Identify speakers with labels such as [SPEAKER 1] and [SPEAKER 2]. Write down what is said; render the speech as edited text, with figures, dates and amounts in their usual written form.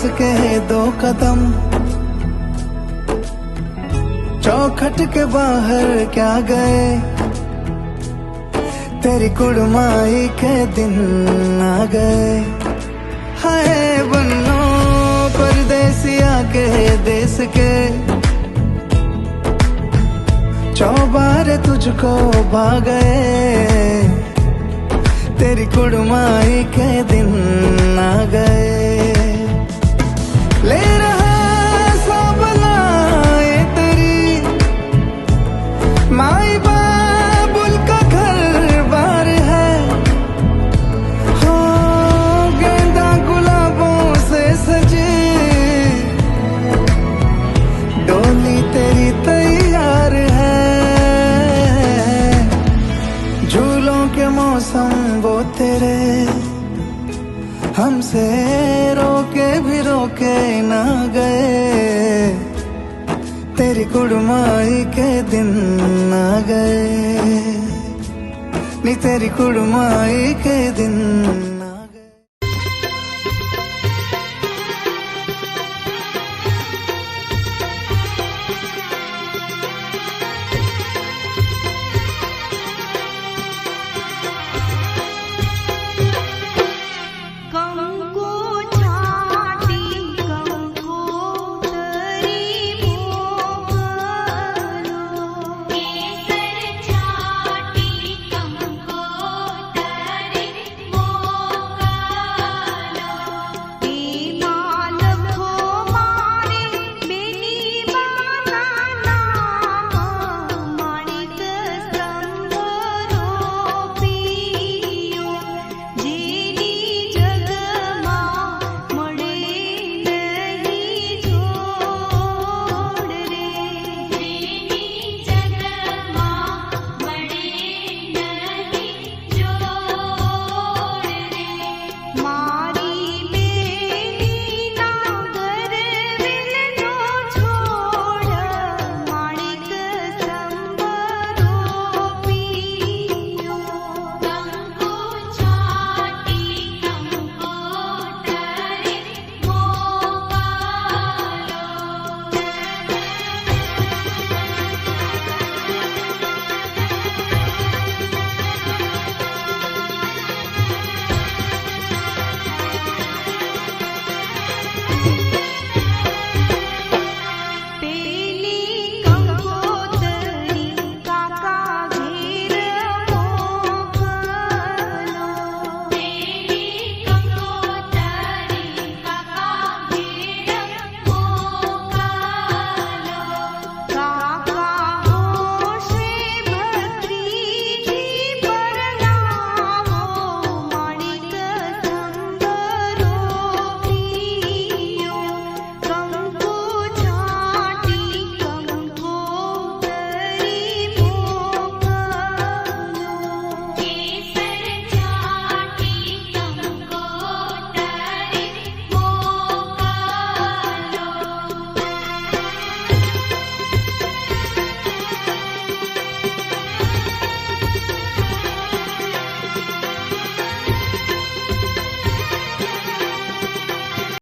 [SPEAKER 1] पास के 2 कदम, चौखट के बाहर क्या गए, तेरी कुड़माई के दिन आ गए। हाय बन्नो परदेसिया के देश के, चौबारे तुझको भा गए, तेरी कुड़माई के दिन आ गए। ले रहा सब लाए तेरी माई बाबुल का घर बार है, हो गेंदा गुलाबों से सजी डोली तेरी तैयार है। झूलों के मौसम वो तेरे, हमसे रोके भी रोके ना गए, तेरी कुड़माई के दिन आ गए, नी तेरी कुड़माई के दिन।